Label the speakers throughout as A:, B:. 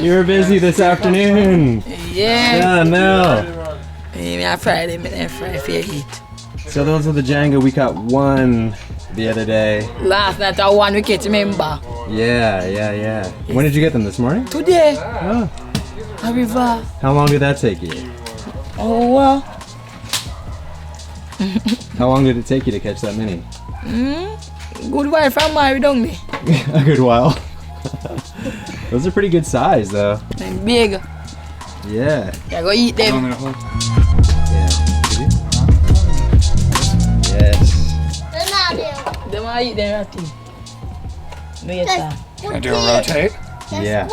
A: You were busy this afternoon.
B: Yeah.
A: No.
B: Yeah, Friday, I Friday for eat.
A: So those are the Janga. We caught one the other day.
B: Last night I won wicket, remember?
A: Yeah. When did you get them? This morning?
B: Today.
A: Oh.
B: A river.
A: How long did that take you?
B: Oh,
A: How long did it take you to catch that many?
B: good while from my down there.
A: A good while. Those are pretty good size though.
B: And big.
A: Yeah.
B: I go eat them.
A: Yeah. Yes.
B: Them I eat them, I think. No, yes, sir.
C: Can I do a rotate?
A: Yeah.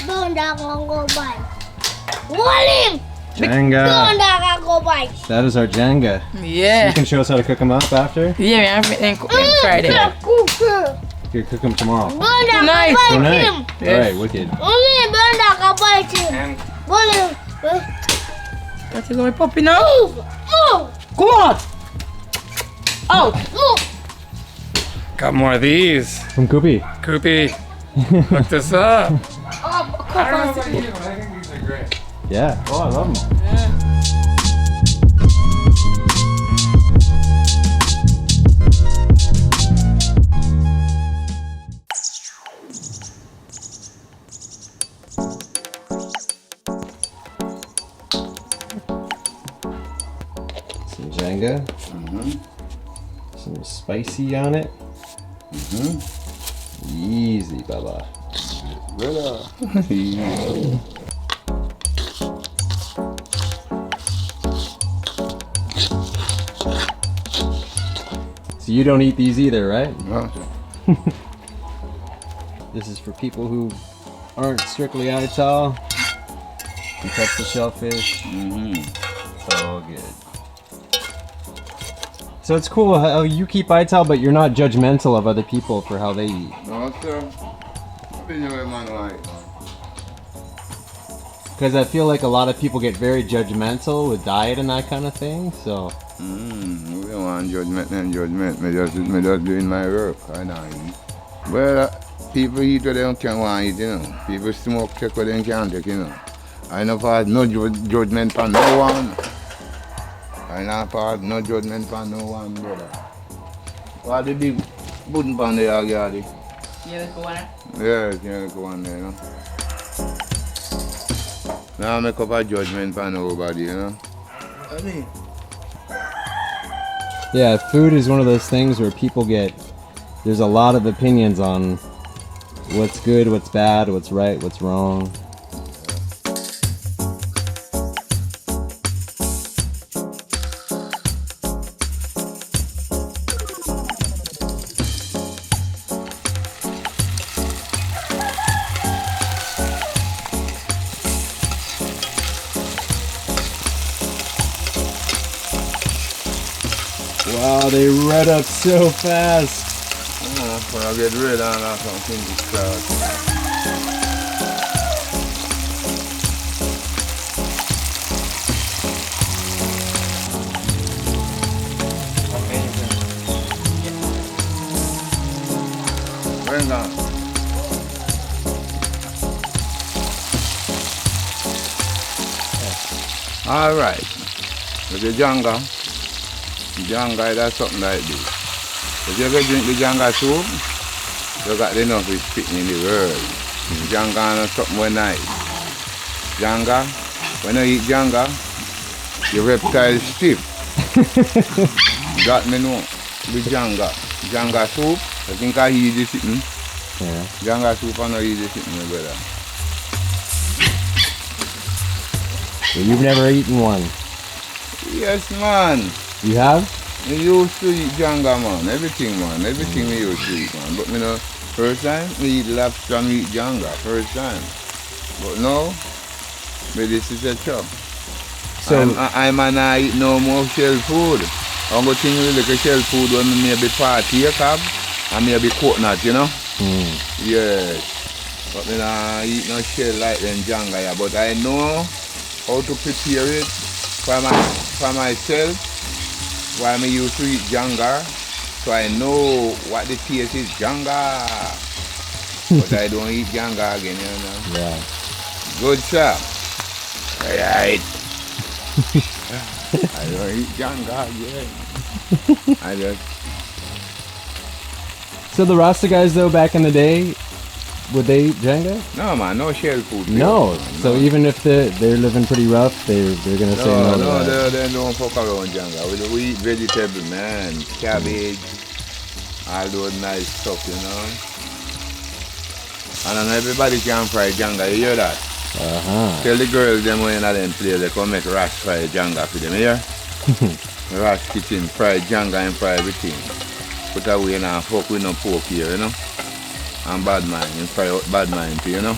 D: Don't go by. Wall him!
A: Janga.
D: Don't go by.
A: That is our Janga.
B: Yeah.
A: You can show us how to cook them up after?
B: Yeah, I'm cook them Friday.
A: You cook them tomorrow.
B: Tonight.
A: Tonight? Alright, wicked.
D: Only Bunda bite him.
C: And
B: That is my puppy now.
D: Move!
B: Come on. Out.
D: Move!
C: got more of these.
A: From Koopy.
C: Koopy, hook this up. I don't know about you, but I think these are great.
A: Yeah. Oh, I love them. Some Janga. Some spicy on it. Easy, Baba. So you don't eat these either, right?
E: No.
A: This is for people who aren't strictly Ital. You touch the shellfish. It's all good. So it's cool how you keep Ital, but you're not judgmental of other people for how they eat.
E: No, sir. I think you're a man like.
A: Because I feel like a lot of people get very judgmental with diet and that kind of thing. So
E: We don't want judgment and judgment. Me just doing my work. I know. Well, people eat what they don't can want to eat, you know. People smoke, take what they can't take, you know. I know for no judgment for no one. I know for no judgment for no one, brother. What the big wooden pan there, Gary?
B: Yeah, let's go on.
E: Yeah, you go on there, you know. Now I make up a judgment for nobody, you know. I mean.
A: yeah, food is one of those things where people get, there's a lot of opinions on what's good, what's bad, what's right, what's wrong. Wow, they red up so fast.
E: Oh, when I get red on that something to start. Bring on. All right. With the Janga. Janga, that's something like this. If you ever drink the Janga soup, you got enough of spitting in the world. Janga is something very nice. Janga, when you eat Janga, your reptile is stiff. That me know. The Janga soup, I think I eat this sitting.
A: Yeah.
E: Janga soup, I know eat this sitting, my brother.
A: So you've never eaten one?
E: Yes, man.
A: You have?
E: I used to eat Janga, man. Everything, man. Everything we used to eat, man. But you know, first time we eat lobster and we eat Janga. First time. But now, but this is a chop.
A: So
E: I'm not eat no more shell food. I'm going to think we look at shell food when we maybe partake of and maybe coconut, you know? Yes. But me not eat no shell like them Janga, yeah. But I know how to prepare it for myself. Why I used to eat Janga, so I know what the taste is. Janga. But I don't eat Janga again, you know.
A: Yeah.
E: Good sir. Alright. I don't eat Janga again. I just...
A: So the Rasta guys though back in the day, would they eat Janga?
E: No man, no shell food.
A: No.
E: Man,
A: So even if they're living pretty rough, they're gonna say no.
E: No, they don't fuck around Janga. We eat vegetable, man, cabbage, all those nice stuff, you know. And then everybody can fry Janga, you hear that? Tell the girls them when them play, they come make Ras fry Janga for them, you hear? Ras kitchen, fry Janga and fry everything. Put away and fuck with no pork here, you know. And bad mind, and fry out bad mind, you know.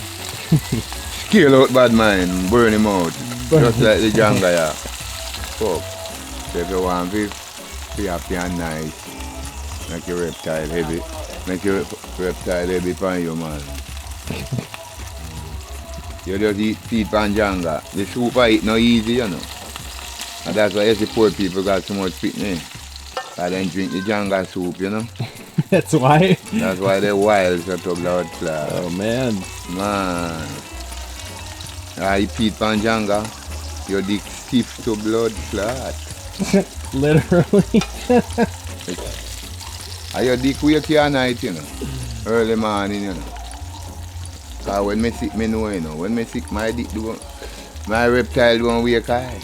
E: Scale out bad mind, burn him out. Just like the Janga, yeah. Fuck. So if you want to be happy and nice, make your reptile heavy. Make your reptile heavy for you, man. You just eat feet and Janga. The soup I eat no easy, you know. And that's why the poor people got so much fitness. I then drink the Janga soup, you know.
A: That's why?
E: That's why they're wild so to blood clot.
A: Oh man.
E: Man. I eat pan Janga, your dick stiff to blood clot.
A: Literally.
E: And your dick wake you at night, you know. Early morning, you know. Cause when me sick, me know, you know. When me sick, my dick do, my reptile don't wake high.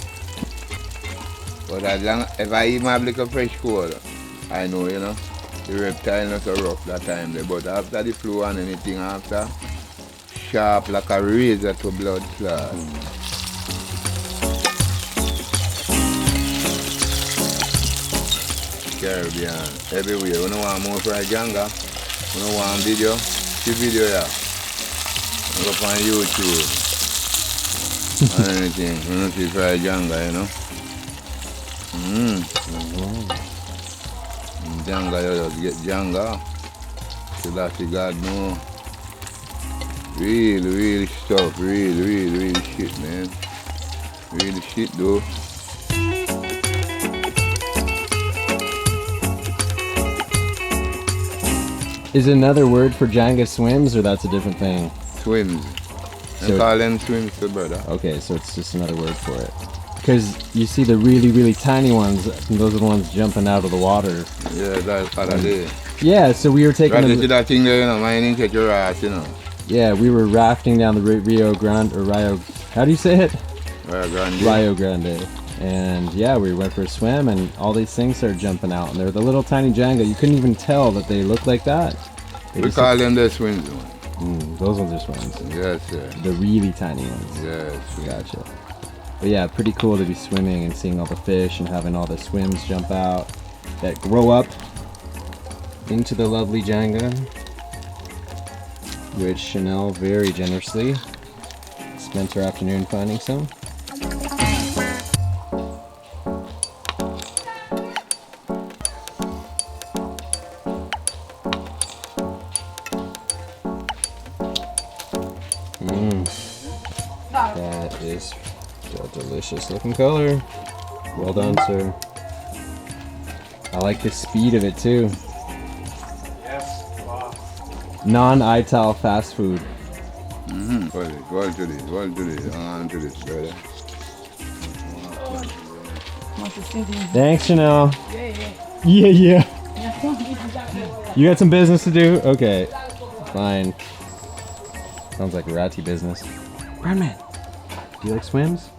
E: But as long if I eat my little fresh cold, I know, you know, the reptile not so rough that time there. But after the flu and anything after, sharp like a razor to blood clot. Caribbean, everywhere. We don't want more fried Janga. We don't want video. See video, yeah. Go up on YouTube. And anything. We don't see fried Janga, you know. Janga, you just get Janga. So that's the God know. Real stuff. Real shit, man. Real shit, though.
A: Is another word for Janga swims, or that's a different thing?
E: Swims.
A: So
E: I call them swims, too, brother.
A: Okay, so it's just another word for it. Because you see the really tiny ones, and those are the ones jumping out of the water.
E: Yeah, that's what I did.
A: Yeah, so we were taking
E: Right,
A: them.
E: see that thing there, you know, mine take your ass, you know.
A: Yeah, we were rafting down the Rio Grande, or Rio, how do you say it?
E: Rio Grande.
A: Rio Grande. And yeah, we went for a swim and all these things started jumping out. And they're the little tiny Janga. You couldn't even tell that they looked like that. They
E: We
A: just
E: call them the swims, man.
A: those ones are swims.
E: Yes, sir.
A: The really tiny ones.
E: Yes.
A: Gotcha. But yeah, pretty cool to be swimming and seeing all the fish and having all the swims jump out that grow up into the lovely Janga, which Shannel very generously spent her afternoon finding some. That is a delicious looking color. Well done, sir. I like the speed of it too.
C: Yes, boss.
A: Non-Ital fast food.
E: Well to this, on to this, brother.
A: Thanks, Shannel. Yeah. You got some business to do? Okay. Fine. Sounds like a ratty business. Brandman, do you like swims?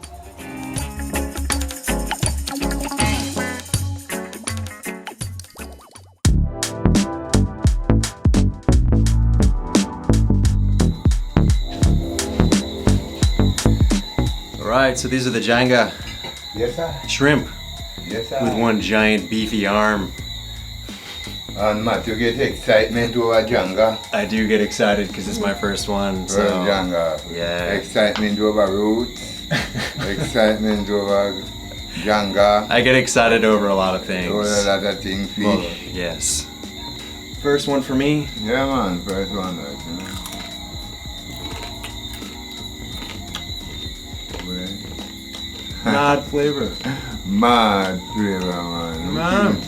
A: Alright, so these are the Janga
E: Yes, sir.
A: shrimp
E: Yes, sir.
A: with one giant beefy arm.
E: And Matt, you get excitement over Janga.
A: I do get excited because it's my first one. So
E: Well, Janga.
A: yeah.
E: Excitement over roots. Excitement over Janga.
A: I get excited over a lot of things.
E: Over a lot of things. Fish.
A: Well, yes. First one for me.
E: Yeah, man. First one, right, you know.
A: Mad flavor.
E: Mad flavor, man.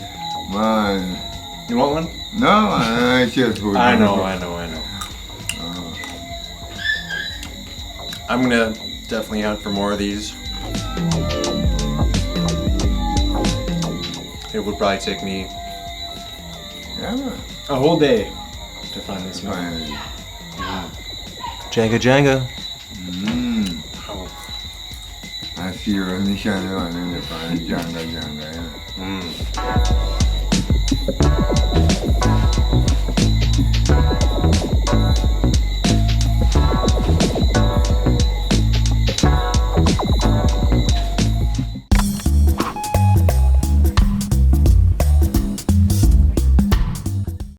E: Man.
A: You want one?
E: No, man, I just food.
A: I know.
E: I
A: I'm gonna definitely hunt for more of these. It would probably take me
E: Yeah, man.
A: a whole day to find this one.
E: Finally.
A: Janga Janga.
E: Oh. I see you on the Shannel and then you find Janga Janga, yeah.